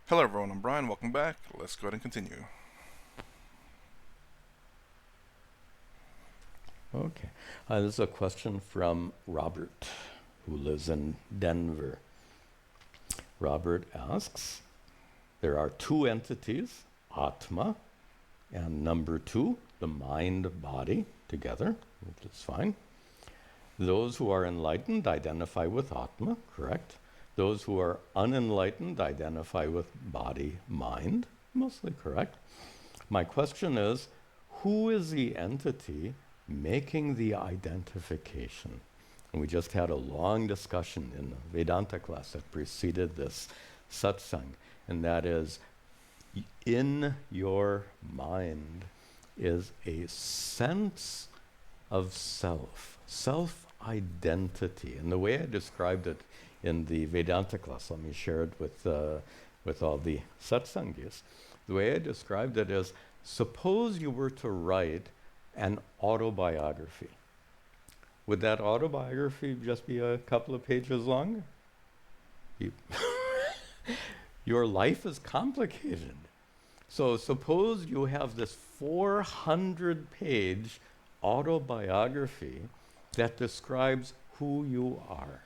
Hello, everyone. I'm Brian. Welcome back. Let's go ahead and continue. Okay. This is a question from Robert, who lives in Denver. Robert asks, there are two entities, Atma and number two, the mind-body together, which is fine. Those who are enlightened identify with Atma, correct? Those who are unenlightened identify with body-mind, mostly correct. My question is, who is the entity making the identification? And we just had a long discussion in the Vedanta class that preceded this satsang, and that is, in your mind is a sense of self-identity. And the way I described it in the Vedanta class, let me share it with all the satsangis. The way I described it is, suppose you were to write an autobiography. Would that autobiography just be a couple of pages long? Your life is complicated. So suppose you have this 400-page autobiography that describes who you are.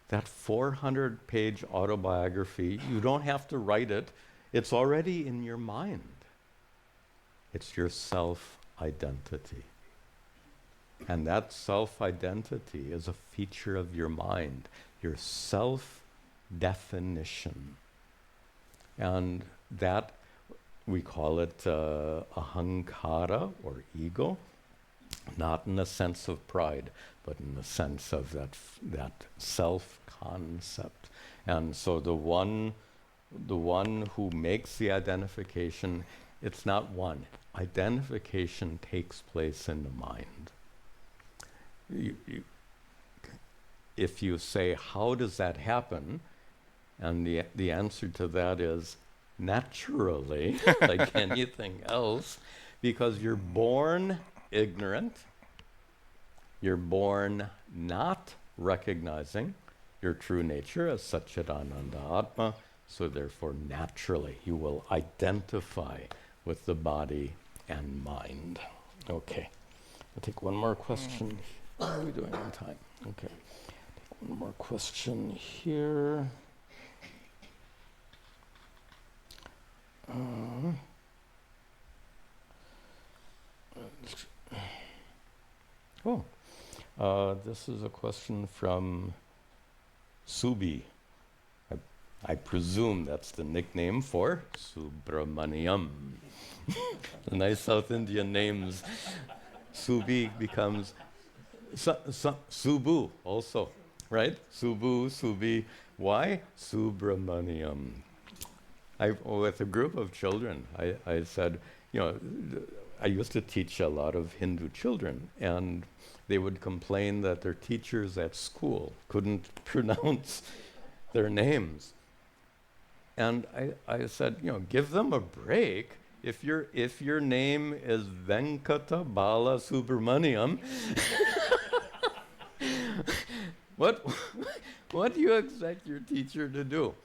That 400-page autobiography, you don't have to write it. It's already in your mind. It's your self-identity. And that self-identity is a feature of your mind, your self-definition. And that, we call it ahankara, or ego, not in the sense of pride, but in the sense of that self-concept. And so the one who makes the identification, it's not one. Identification takes place in the mind. If you say, how does that happen? And the answer to that is naturally, like anything else, because you're born ignorant, you're born not recognizing your true nature as Satchidananda Atma, so therefore naturally you will identify with the body and mind. Okay, I'll take one more question. How are we doing on time? Okay, take one more question here. This is a question from Subi. I presume that's the nickname for Subramaniam. The nice South Indian names. Subi becomes Subu also, right? Subu, Subi. Why? Subramaniam. With a group of children, I said, I used to teach a lot of Hindu children, and they would complain that their teachers at school couldn't pronounce their names. And I said, give them a break. If your name is Venkata Bala Subramaniam, what do you expect your teacher to do?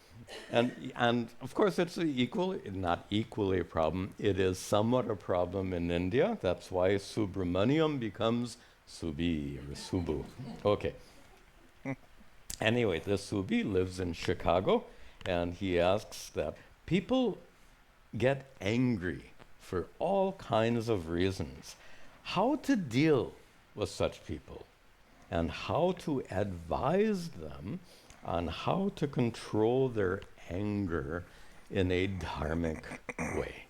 And of course, it's not equally a problem. It is somewhat a problem in India. That's why Subramaniam becomes Subi or Subu. Okay. Anyway, this Subi lives in Chicago, and he asks that people get angry for all kinds of reasons. How to deal with such people, and how to advise them on how to control their anger in a dharmic way.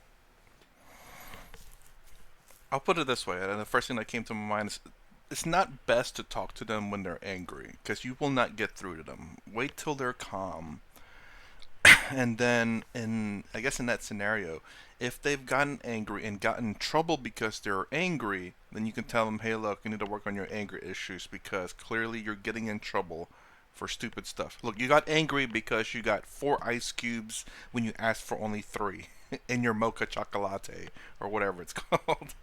I'll put it this way, and the first thing that came to my mind is it's not best to talk to them when they're angry, because you will not get through to them. Wait till they're calm. And then, I guess in that scenario, if they've gotten angry and gotten in trouble because they're angry, then you can tell them, hey, look, you need to work on your anger issues because clearly you're getting in trouble for stupid stuff. Look, you got angry because you got 4 ice cubes when you asked for only 3 in your mocha chocolate or whatever it's called.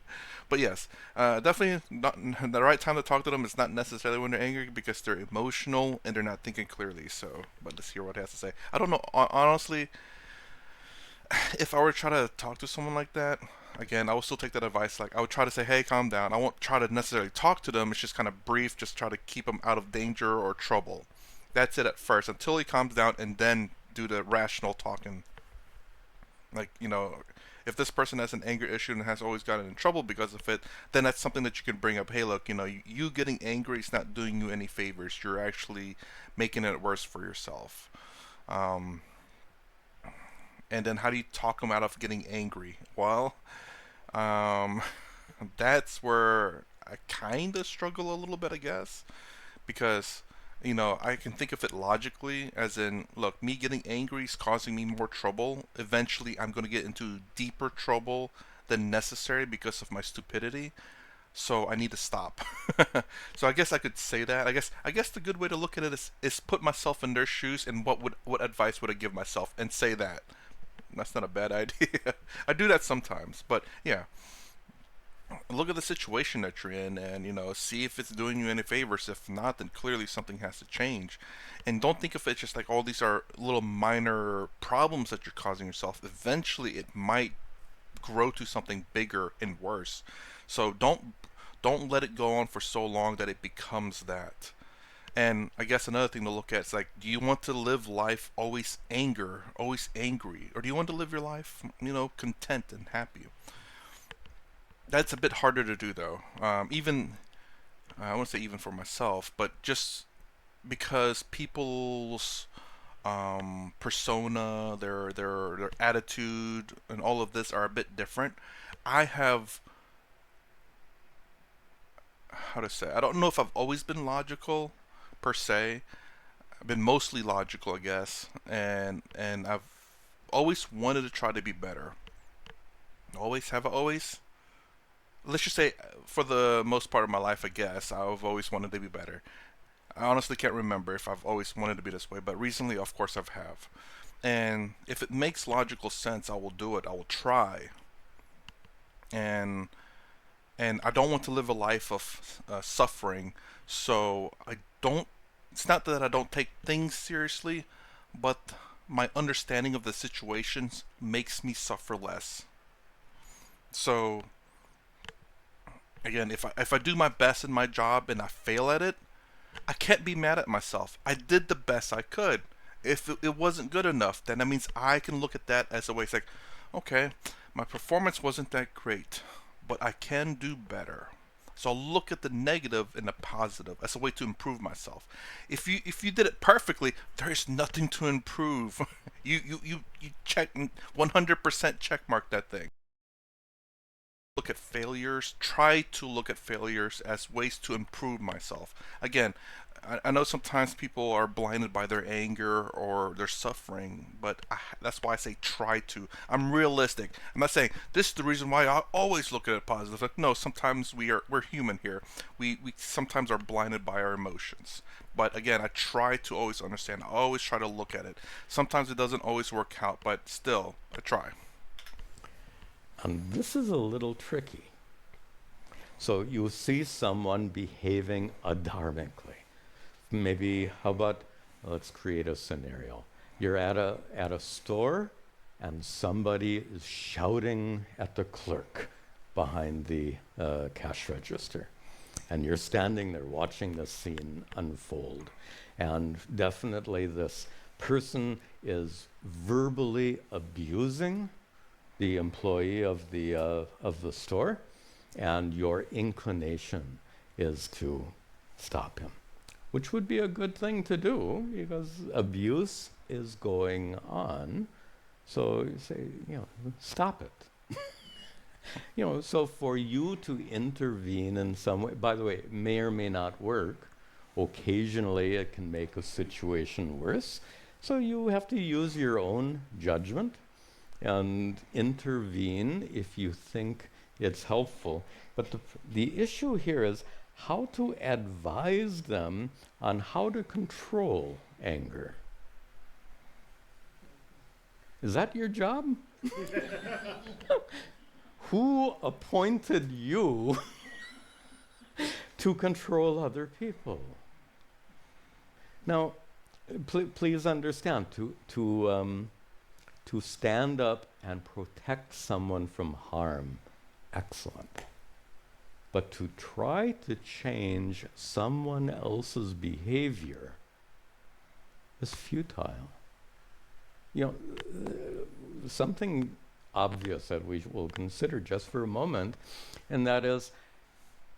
But yes, definitely not the right time to talk to them. It's not necessarily when they're angry because they're emotional and they're not thinking clearly. So, but let's hear what he has to say. I don't know, honestly. If I were to try to talk to someone like that, again, I would still take that advice. Like, I would try to say, hey, calm down. I won't try to necessarily talk to them. It's just kind of brief, just try to keep them out of danger or trouble. That's it at first, until he calms down, and then do the rational talking. Like, if this person has an anger issue and has always gotten in trouble because of it, then that's something that you can bring up. Hey, look, you getting angry is not doing you any favors. You're actually making it worse for yourself. Um, and then how do you talk them out of getting angry? Well, um, that's where I kind of struggle a little bit, I guess, because I can think of it logically, as in, look, me getting angry is causing me more trouble. Eventually, I'm going to get into deeper trouble than necessary because of my stupidity. So I need to stop. So I guess I could say that. I guess the good way to look at it is put myself in their shoes, and what advice would I give myself, and say that. That's not a bad idea. I do that sometimes, but yeah, look at the situation that you're in, and see if it's doing you any favors. If not, then clearly something has to change. And don't think of it just like all these are little minor problems that you're causing yourself. Eventually it might grow to something bigger and worse. So don't let it go on for so long that it becomes that. And I guess another thing to look at is like, do you want to live life always angry, or do you want to live your life, content and happy? That's a bit harder to do though. Even I won't say even for myself, but just because people's persona, their attitude, and all of this are a bit different. I have, how to say, I don't know if I've always been logical per se. I've been mostly logical, I guess, and I've always wanted to try to be better. Always have I always. Let's just say, for the most part of my life, I guess I've always wanted to be better. I honestly can't remember if I've always wanted to be this way, but recently, of course, I've have. And if it makes logical sense, I will do it. I will try. And I don't want to live a life of suffering. So I don't. It's not that I don't take things seriously, but my understanding of the situations makes me suffer less. So again, if I do my best in my job and I fail at it, I can't be mad at myself. I did the best I could. If it wasn't good enough, then that means I can look at that as a way. It's like, okay, my performance wasn't that great, but I can do better. So I'll look at the negative and the positive as a way to improve myself. If you did it perfectly, there is nothing to improve. You check 100% check mark that thing. Look at failures, try to look at failures as ways to improve myself. Again, I know sometimes people are blinded by their anger or their suffering, but that's why I say try to. I'm realistic. I'm not saying this is the reason why I always look at it positive. Like, no, sometimes we're human here. We sometimes are blinded by our emotions. But again, I try to always understand. I always try to look at it. Sometimes it doesn't always work out, but still, I try. And this is a little tricky. So you see someone behaving adharmically. Maybe, how about, let's create a scenario. You're at a store and somebody is shouting at the clerk behind the cash register. And you're standing there watching the scene unfold. And definitely this person is verbally abusing the employee of the store, and your inclination is to stop him, which would be a good thing to do because abuse is going on. So you say, stop it. So for you to intervene in some way, by the way, it may or may not work. Occasionally it can make a situation worse. So you have to use your own judgment and intervene if you think it's helpful. But the issue here is how to advise them on how to control anger. Is that your job? Who appointed you to control other people? Now, please understand, To stand up and protect someone from harm, excellent. But to try to change someone else's behavior is futile. You know, something obvious that we will consider just for a moment, and that is,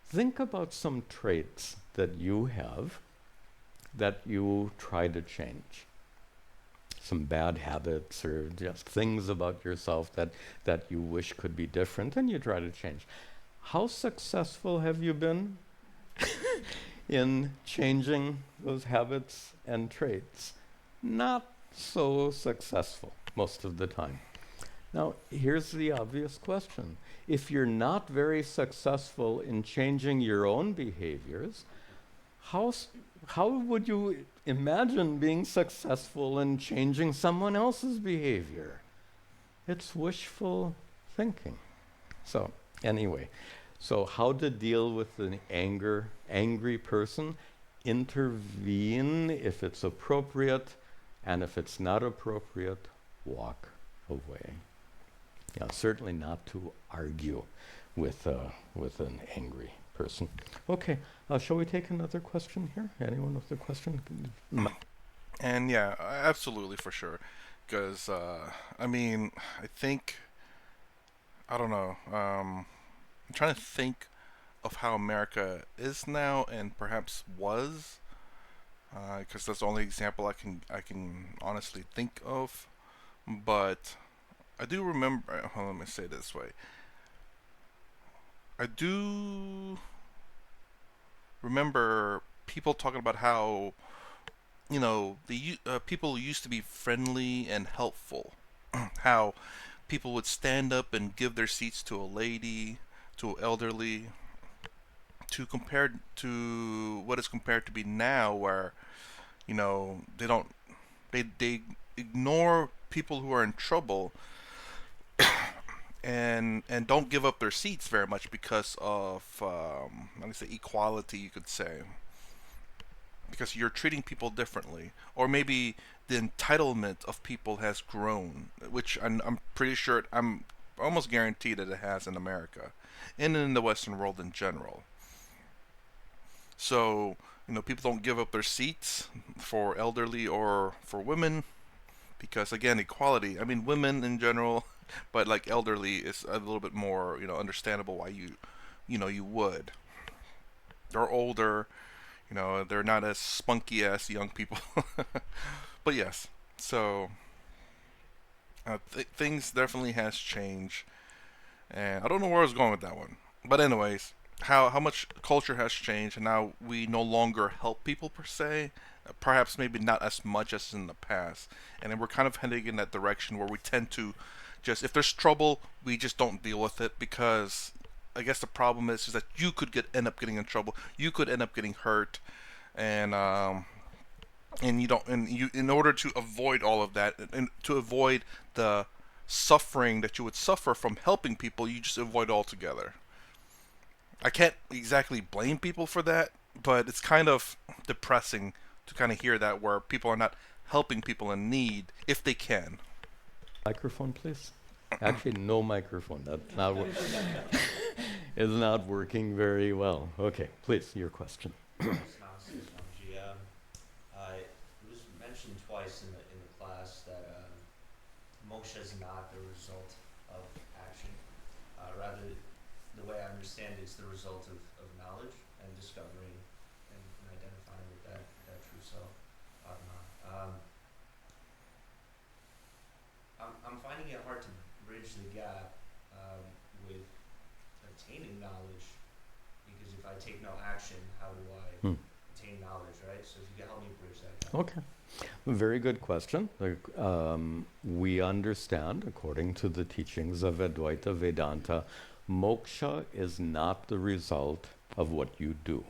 think about some traits that you have that you try to change. Some bad habits or just things about yourself that you wish could be different, and you try to change. How successful have you been in changing those habits and traits? Not so successful most of the time. Now, here's the obvious question. If you're not very successful in changing your own behaviors, how would you imagine being successful in changing someone else's behavior? It's wishful thinking. So, anyway, so how to deal with an angry person? Intervene if it's appropriate, and if it's not appropriate, walk away. Yeah, certainly not to argue with an angry person. Okay, shall we take another question here? Anyone with a question? And yeah, absolutely for sure. Because I mean, I think I don't know. I'm trying to think of how America is now and perhaps was, because that's the only example I can honestly think of. But I do remember. Hold on, let me say it this way. I do remember people talking about how the people used to be friendly and helpful. How people would stand up and give their seats to a lady, to an elderly, to compared to what is compared to be now, where they don't they ignore people who are in trouble and don't give up their seats very much because of let me say equality, you could say, because you're treating people differently, or maybe the entitlement of people has grown, which I'm pretty sure, I'm almost guaranteed that it has in America and in the Western world in general. So people don't give up their seats for elderly or for women because, again, equality. I mean, women in general, but like elderly is a little bit more understandable why you would. They're older, they're not as spunky as young people. But yes, so things definitely has changed, and I don't know where I was going with that one. But anyways, how much culture has changed, and now we no longer help people per se. Perhaps maybe not as much as in the past, and then we're kind of heading in that direction where we tend to just, if there's trouble, we just don't deal with it, because I guess the problem is that you could end up getting in trouble, you could end up getting hurt, and you don't, and you, in order to avoid all of that and to avoid the suffering that you would suffer from helping people, you just avoid altogether. I can't exactly blame people for that, but it's kind of depressing to kind of hear that, where people are not helping people in need if they can. Microphone, please. Actually, no microphone. That's not is not working very well. Okay, please, your question. It was mentioned twice in the class that moksha is not the result of action. Rather, the way I understand it, it's the result of knowledge and discovering and identifying with that true self, Atma. I'm finding it hard to bridge the gap with attaining knowledge, because if I take no action, how do I attain knowledge, right? So if you can help me bridge that gap. Okay. Very good question. We understand, according to the teachings of Advaita Vedanta, moksha is not the result of what you do.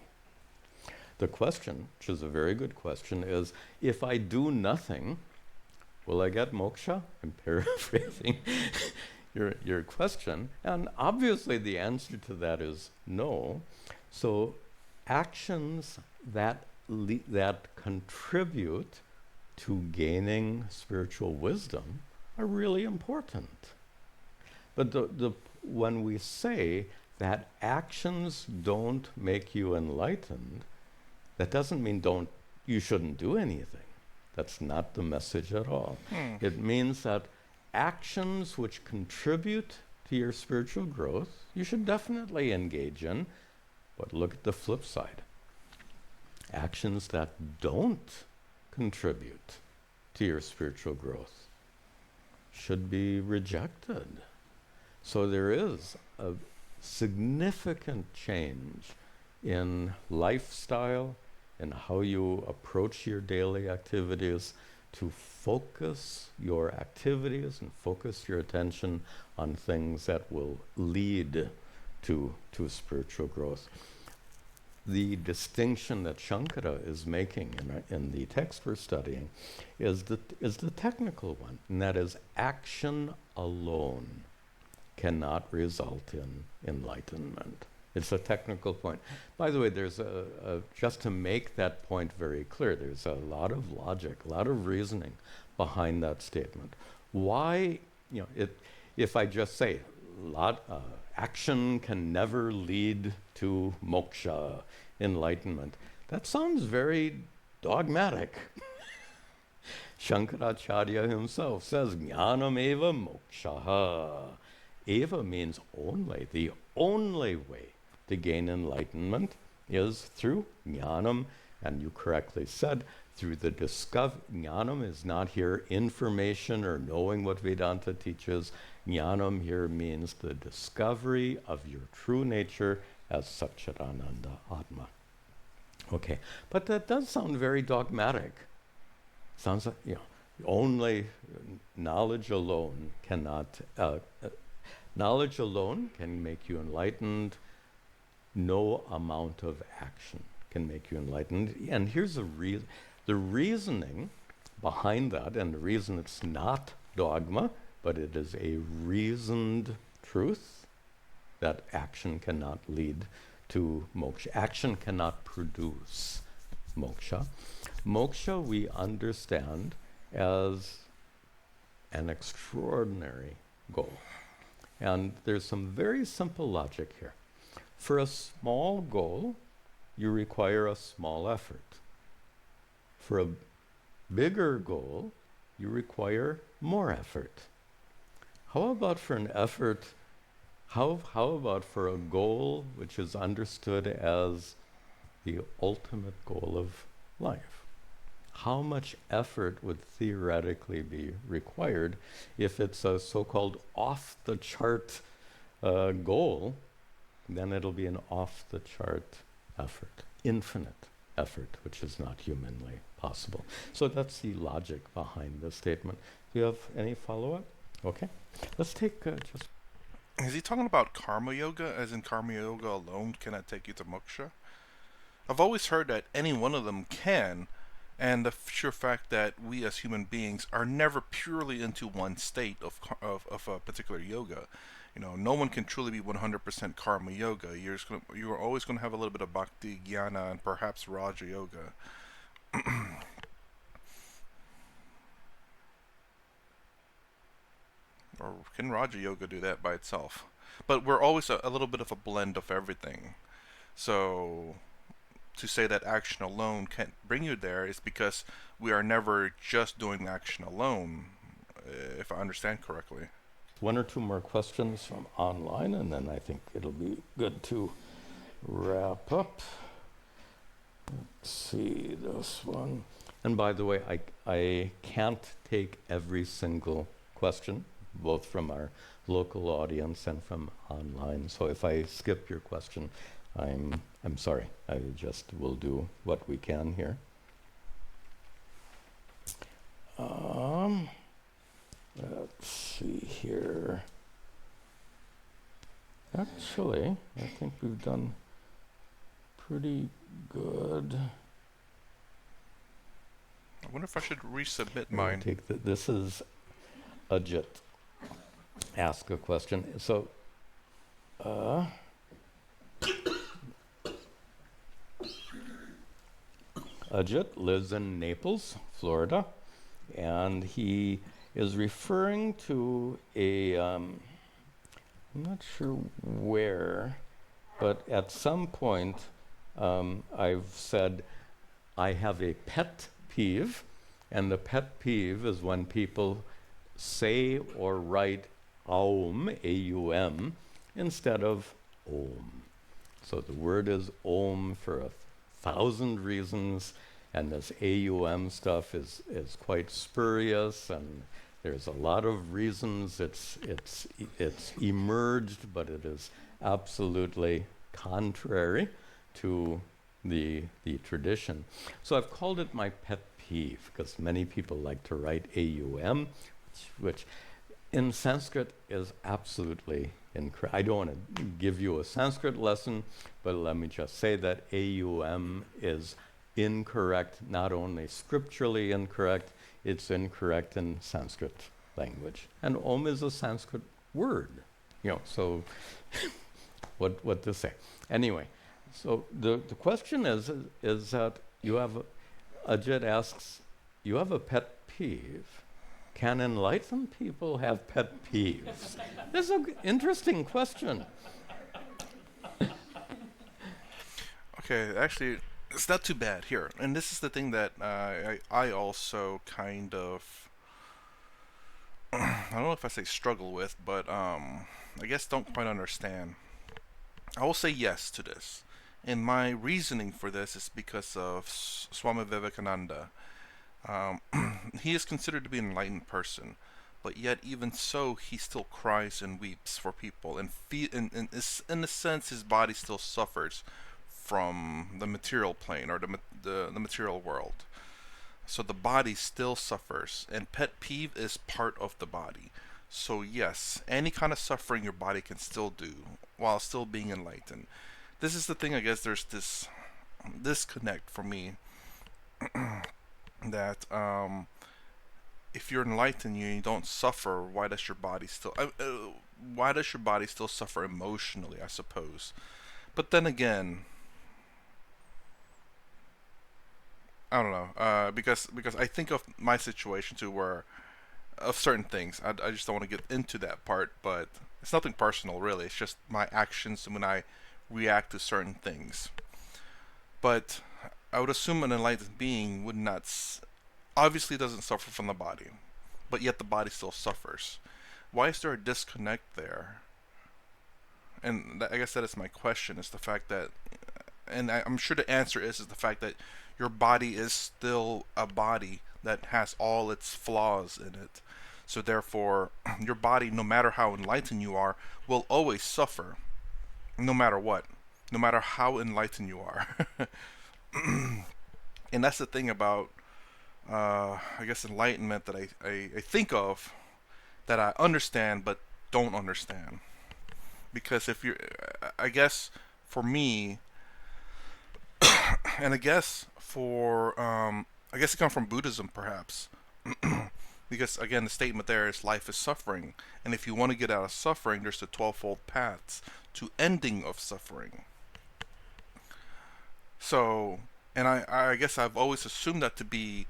The question, which is a very good question, is if I do nothing, will I get moksha? I'm paraphrasing your question. And obviously the answer to that is no. So actions that that contribute to gaining spiritual wisdom are really important. But when we say that actions don't make you enlightened, that doesn't mean you shouldn't do anything. That's not the message at all. It means that actions which contribute to your spiritual growth, you should definitely engage in, but look at the flip side. Actions that don't contribute to your spiritual growth should be rejected. So there is a significant change in lifestyle and how you approach your daily activities to focus your activities and focus your attention on things that will lead to spiritual growth. The distinction that Shankara is making in the text we're studying is the technical one, and that is action alone cannot result in enlightenment. It's a technical point. By the way, there's just to make that point very clear, there's a lot of logic, a lot of reasoning behind that statement. Why, if I just say, action can never lead to moksha, enlightenment, that sounds very dogmatic. Shankaracharya himself says, jnanam eva mokshaha. Eva means only. The only way to gain enlightenment is through jnanam, and you correctly said, through the discovery. Jnanam is not here information or knowing what Vedanta teaches. Jnanam here means the discovery of your true nature as Satchidananda Atma. Okay, but that does sound very dogmatic. Sounds like, only knowledge alone cannot, knowledge alone can make you enlightened. No amount of action can make you enlightened. And here's the reasoning behind that, and the reason it's not dogma, but it is a reasoned truth, that action cannot lead to moksha. Action cannot produce moksha. Moksha we understand as an extraordinary goal. And there's some very simple logic here. For a small goal, you require a small effort. For a bigger goal, you require more effort. How about for an effort, how about for a goal which is understood as the ultimate goal of life? How much effort would theoretically be required if it's a so-called off-the-chart goal? Then it'll be an off-the-chart effort, infinite effort, which is not humanly possible. So that's the logic behind the statement. Do you have any follow-up? Okay. Let's take just... Is he talking about karma yoga, as in karma yoga alone cannot take you to moksha? I've always heard that any one of them can, and the sheer fact that we as human beings are never purely into one state of a particular yoga. No one can truly be 100% karma yoga. You're always going to have a little bit of bhakti, jnana, and perhaps raja yoga. Or can raja yoga do that by itself? But we're always a little bit of a blend of everything. So to say that action alone can't bring you there is because we are never just doing action alone, if I understand correctly. One or two more questions from online, and then I think it'll be good to wrap up. Let's see this one. And by the way, I can't take every single question, both from our local audience and from online. So if I skip your question, I'm sorry. I just will do what we can here. Let's see here. Actually, I think we've done pretty good. I wonder if I should resubmit mine. This is Ajit. Ask a question. So, Ajit lives in Naples, Florida, and he is referring to I'm not sure where, but at some point I've said I have a pet peeve, and the pet peeve is when people say or write aum, A-U-M, instead of om. So the word is om for 1,000 reasons, and this AUM stuff is quite spurious, and there's a lot of reasons it's emerged, but it is absolutely contrary to the tradition. So I've called it my pet peeve, because many people like to write AUM, which in Sanskrit is absolutely incorrect. I don't want to give you a Sanskrit lesson, but let me just say that AUM is incorrect, not only scripturally incorrect, it's incorrect in Sanskrit language. And Om is a Sanskrit word, so what to say? Anyway, so the question is that you have, Ajit asks, you have a pet peeve. Can enlightened people have pet peeves? This is an interesting question. Okay, actually, it's not too bad here. And this is the thing that I also kind of, I don't know if I say struggle with, but I guess don't quite understand. I will say yes to this. And my reasoning for this is because of Swami Vivekananda. Um, he is considered to be an enlightened person, but yet even so, he still cries and weeps for people, and in a sense, his body still suffers from the material plane or the material world. So the body still suffers, and pet peeve is part of the body. So yes, any kind of suffering your body can still do while still being enlightened. This is the thing. I guess there's this disconnect for me that if you're enlightened, you don't suffer. Why does your body still suffer emotionally? I suppose. But then again, I don't know. Because I think of my situation too, where of certain things. I just don't want to get into that part, but it's nothing personal really. It's just my actions when I react to certain things. But I would assume an enlightened being would not obviously doesn't suffer from the body, but yet the body still suffers. Why is there a disconnect there? And I guess that is my question: is the fact that, and I'm sure the answer is the fact that your body is still a body that has all its flaws in it. So therefore, your body, no matter how enlightened you are, will always suffer, no matter what, no matter how enlightened you are. And that's the thing about, I guess, enlightenment that I think of, that I understand but don't understand. Because if you're, I guess, for me, and I guess I guess it comes from Buddhism perhaps. Because again, the statement there is life is suffering, and if you want to get out of suffering, there's the 12-fold paths to ending of suffering. So, and I guess I've always assumed that to be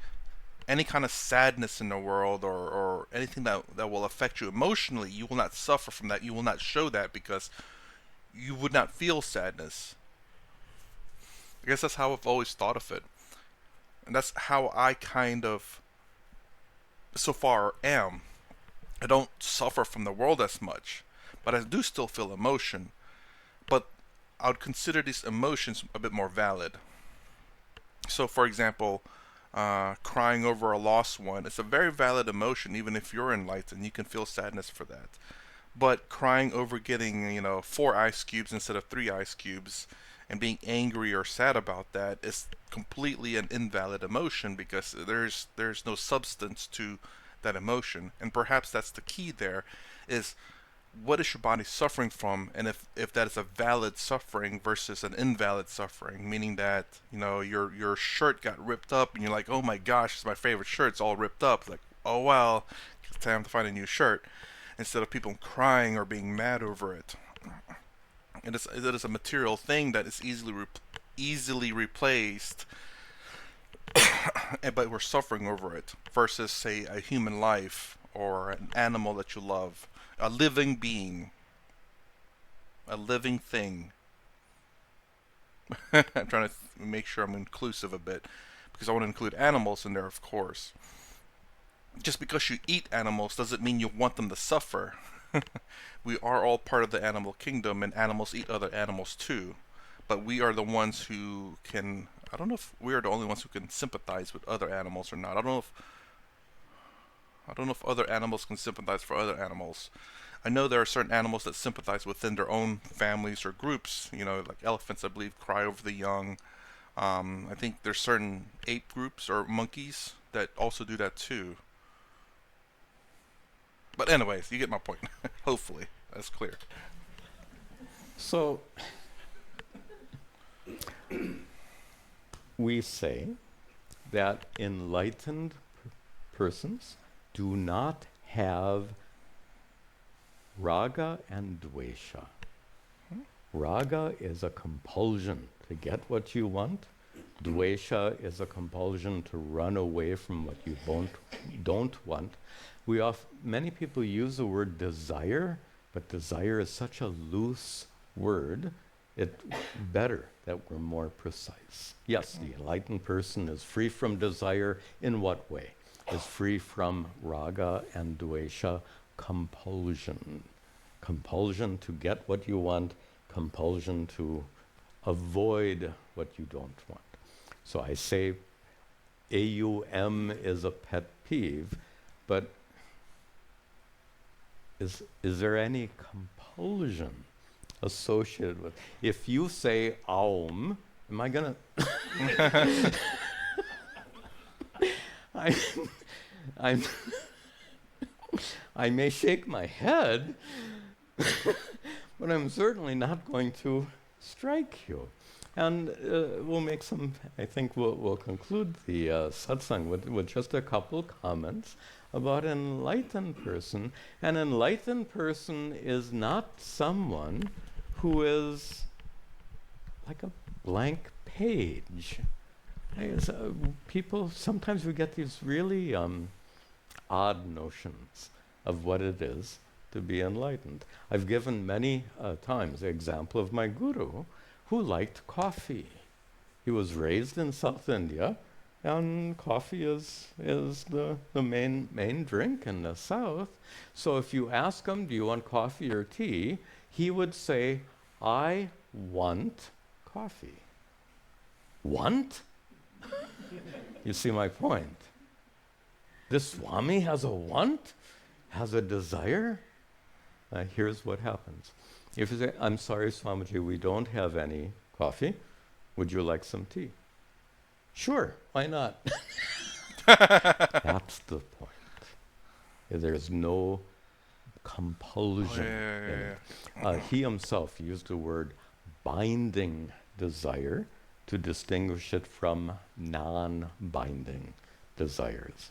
any kind of sadness in the world, or anything that will affect you emotionally, you will not suffer from that. You will not show that because you would not feel sadness. I guess that's how I've always thought of it. And that's how I kind of, so far, am. I don't suffer from the world as much, but I do still feel emotion. But I would consider these emotions a bit more valid. So, for example, crying over a lost one is a very valid emotion, even if you're enlightened. You can feel sadness for that. But crying over getting, 4 ice cubes instead of 3 ice cubes, and being angry or sad about that is completely an invalid emotion, because there's no substance to that emotion. And perhaps that's the key there, is what is your body suffering from, and if that is a valid suffering versus an invalid suffering, meaning that your shirt got ripped up and you're like, oh my gosh, it's my favorite shirt, it's all ripped up. It's like, oh well, it's time to find a new shirt, instead of people crying or being mad over it. It is a material thing that is easily replaced, but we're suffering over it, versus say a human life or an animal that you love, a living being, a living thing. I'm trying to make sure I'm inclusive a bit because I want to include animals in there, of course. Just because you eat animals doesn't mean you want them to suffer. We are all part of the animal kingdom, and animals eat other animals too. But we are the ones who can. I don't know if we are the only ones who can sympathize with other animals or not. I don't know if other animals can sympathize for other animals. I know there are certain animals that sympathize within their own families or groups. You know, like elephants, I believe, cry over the young. I think there's certain ape groups or monkeys that also do that too. But anyways, you get my point. Hopefully, that's clear. So we say that enlightened persons do not have raga and dvesha. Raga is a compulsion to get what you want. Dvesha is a compulsion to run away from what you don't want. Many people use the word desire, but desire is such a loose word. It's better that we're more precise. Yes, the enlightened person is free from desire. In what way? Is free from raga and dvesha, compulsion. Compulsion to get what you want, compulsion to avoid what you don't want. So I say AUM is a pet peeve, but is there any compulsion associated with? If you say Aum, am I gonna? I, I'm I may shake my head, but I'm certainly not going to strike you. And we'll make some, I think we'll conclude the satsang with just a couple comments about an enlightened person. An enlightened person is not someone who is like a blank page. People, sometimes we get these really odd notions of what it is to be enlightened. I've given many times the example of my guru who liked coffee. He was raised in South India, and coffee is the main drink in the South. So if you ask him, do you want coffee or tea? He would say, I want coffee. Want? You see my point? This Swami has a want? Has a desire? Here's what happens. If you say, I'm sorry, Swamiji, we don't have any coffee. Would you like some tea? Sure, why not? That's the point. There's no compulsion in it. He himself used the word binding desire to distinguish it from non-binding desires.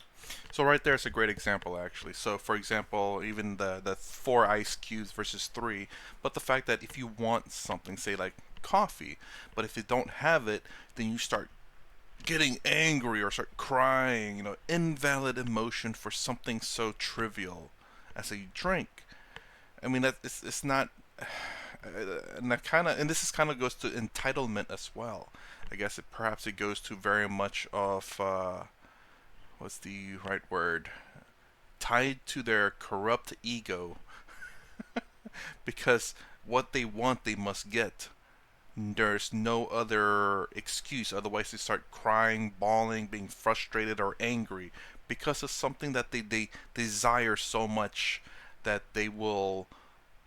So right there is a great example, actually. So, for example, even the 4 ice cubes versus 3, but the fact that if you want something, say like coffee, but if you don't have it, then you start getting angry or start crying, invalid emotion for something so trivial as a drink. I mean, it's not, and this is kind of goes to entitlement as well. I guess perhaps it goes to very much of what's the right word? Tied to their corrupt ego, because what they want they must get. There's no other excuse. Otherwise, they start crying, bawling, being frustrated or angry because of something that they desire so much that they will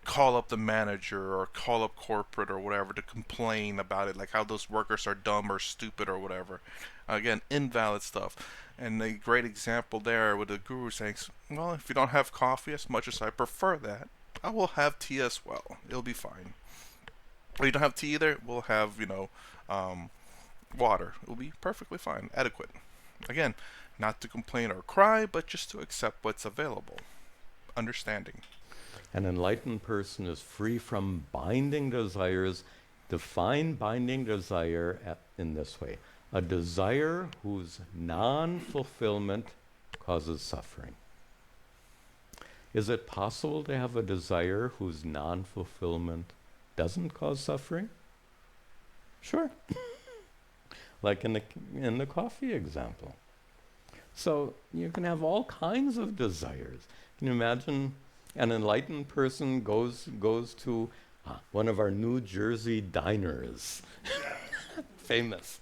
call up the manager or call up corporate or whatever to complain about it, like how those workers are dumb or stupid or whatever. Again, invalid stuff. And a great example there with the guru saying, well, if you don't have coffee, as much as I prefer that, I will have tea as well. It'll be fine. Or you don't have tea either, we'll have, water. It'll be perfectly fine, adequate. Again, not to complain or cry, but just to accept what's available. Understanding. An enlightened person is free from binding desires. Define binding desire in this way. A desire whose non-fulfillment causes suffering. Is it possible to have a desire whose non-fulfillment doesn't cause suffering? Sure. Like in the coffee example. So you can have all kinds of desires. Can you imagine an enlightened person goes to one of our New Jersey diners, famous,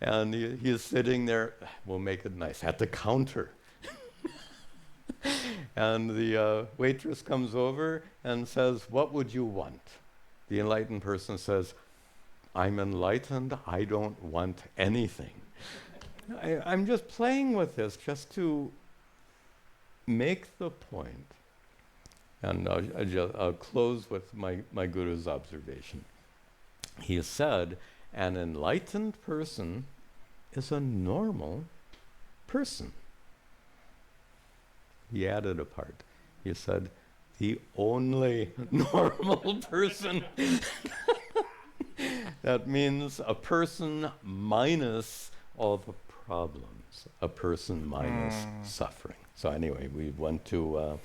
and he is sitting there, we'll make it nice, at the counter. And the waitress comes over and says, "What would you want?" The enlightened person says, "I'm enlightened, I don't want anything." I'm just playing with this just to make the point. And I'll close with my Guru's observation. He said, an enlightened person is a normal person. He added a part. He said, the only normal person. That means a person minus all the problems, a person minus suffering. So anyway, we want to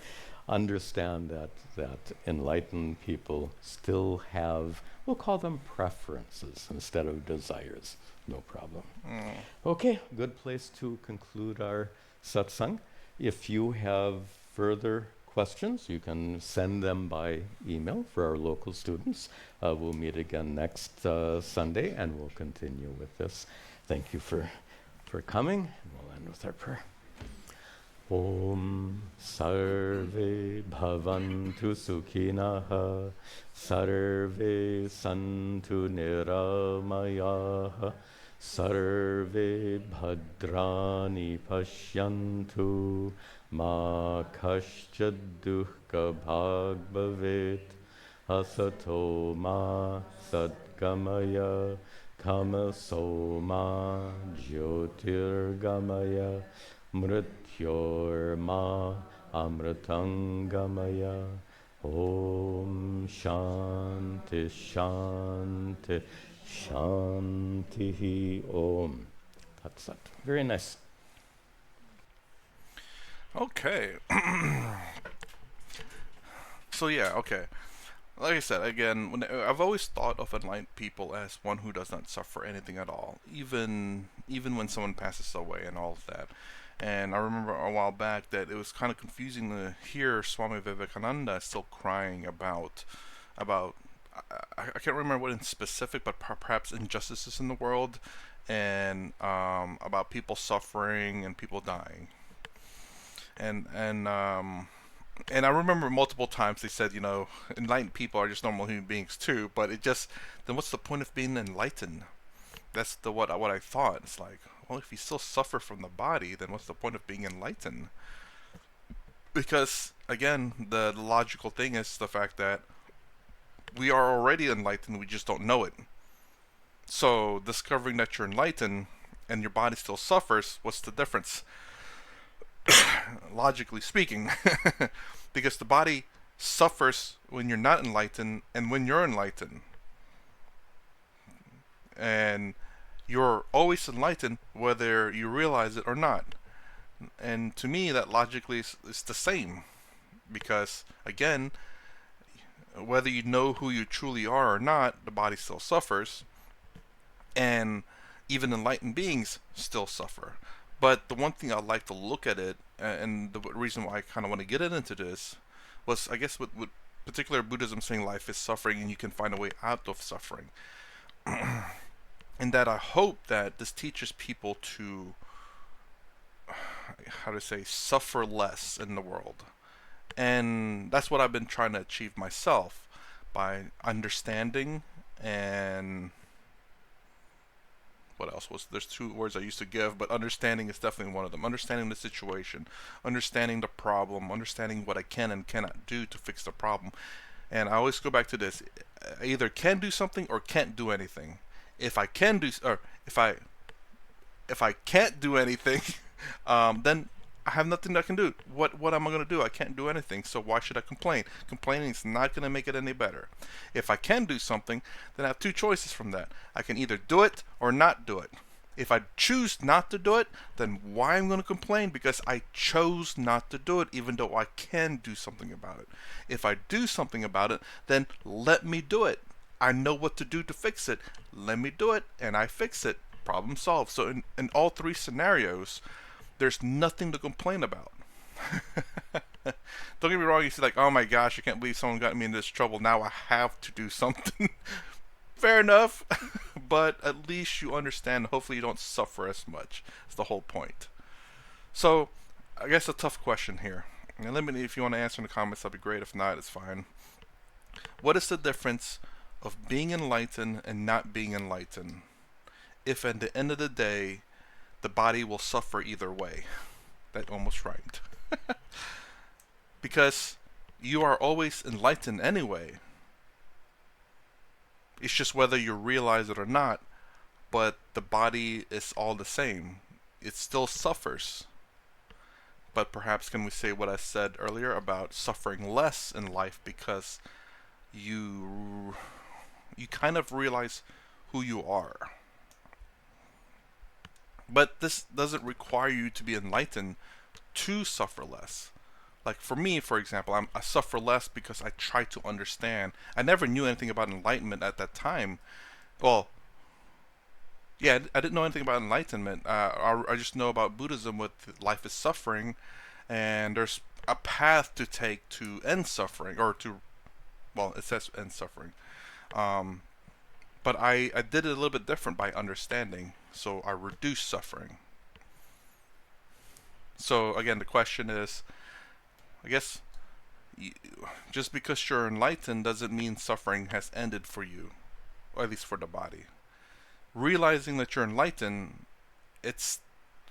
understand that enlightened people still have, we'll call them preferences instead of desires. No problem. Okay, good place to conclude our satsang. If you have further questions, you can send them by email for our local students. We'll meet again next Sunday, and we'll continue with this. Thank you for coming, and we'll end with our prayer. Om Sarve Bhavantu Sukhinaha Sarve Santu Niramayaha Sarve Bhadrani Pashyantu Ma Kaschad Dukkha Bhag Bhavet Asato Ma Sadgamaya Tamaso Ma Jyotirgamaya Mrityorma Amritangamaya. Om Shanti Shanti Shanti Om. That's that. Very nice. Okay. So yeah, okay. Like I said, again, I've always thought of enlightened people as one who does not suffer anything at all, even when someone passes away and all of that. And I remember a while back that it was kind of confusing to hear Swami Vivekananda still crying about I can't remember what in specific, but perhaps injustices in the world, and about people suffering and people dying. And I remember multiple times they said, enlightened people are just normal human beings too. But then what's the point of being enlightened? That's what I thought. It's like, well, if you still suffer from the body, then what's the point of being enlightened? Because again, the logical thing is the fact that we are already enlightened, we just don't know it. So discovering that you're enlightened and your body still suffers, what's the difference? Logically speaking, because the body suffers when you're not enlightened and when you're enlightened. And you're always enlightened whether you realize it or not. And to me, that logically is the same. Because, again, whether you know who you truly are or not, the body still suffers. And even enlightened beings still suffer. But the one thing I'd like to look at it, and the reason why I kind of want to get into this, was I guess with particular Buddhism saying life is suffering and you can find a way out of suffering. And that I hope that this teaches people to, suffer less in the world. And that's what I've been trying to achieve myself by understanding and what else was there's two words I used to give, but understanding is definitely one of them. Understanding the situation, understanding the problem, understanding what I can and cannot do to fix the problem. And I always go back to this: I either can do something or can't do anything. If I can do, or if I can't do anything, then I have nothing that I can do. What am I going to do? I can't do anything, so why should I complain? Complaining is not going to make it any better. If I can do something, then I have two choices from that. I can either do it or not do it. If I choose not to do it, then why I'm going to complain? Because I chose not to do it, even though I can do something about it. If I do something about it, then let me do it. I know what to do to fix it. Let me do it, and I fix it. Problem solved. So in all three scenarios, there's nothing to complain about. Don't get me wrong, you see like, oh my gosh, I can't believe someone got me in this trouble. Now I have to do something. Fair enough. But at least you understand. Hopefully you don't suffer as much. That's the whole point. So, I guess a tough question here. And let me, if you want to answer in the comments, that'd be great. If not, it's fine. What is the difference of being enlightened and not being enlightened? If at the end of the day, the body will suffer either way. That almost rhymed. Because you are always enlightened anyway. It's just whether you realize it or not, but the body is all the same. It still suffers. But perhaps can we say what I said earlier about suffering less in life because you kind of realize who you are. But this doesn't require you to be enlightened to suffer less. Like for me, for example, I suffer less because I try to understand. I never knew anything about enlightenment at that time. Well, yeah, I didn't know anything about enlightenment. I just know about Buddhism with life is suffering, and there's a path to take to end suffering, or to, well, it says end suffering. Um, but I did it a little bit different by understanding, so I reduced suffering. So again, the question is, I guess, just because you're enlightened doesn't mean suffering has ended for you, or at least for the body. Realizing that you're enlightened, it's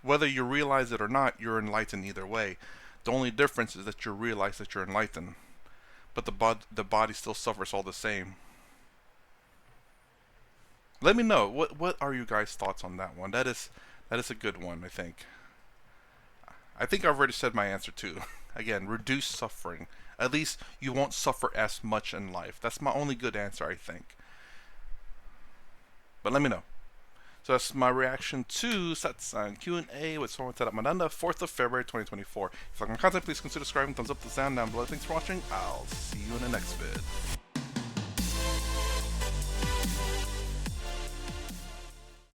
whether you realize it or not, you're enlightened either way. The only difference is that you realize that you're enlightened, but the body still suffers all the same. Let me know what are you guys' thoughts on that one. That is a good one, I think. I think I've already said my answer too. Again, reduce suffering. At least you won't suffer as much in life. That's my only good answer, I think. But let me know. So that's my reaction to Satsang Q&A with Swami Tadatmananda, 4th of February 2024. If you like my content, please consider subscribing, thumbs up, the sound down below. Thanks for watching. I'll see you in the next vid.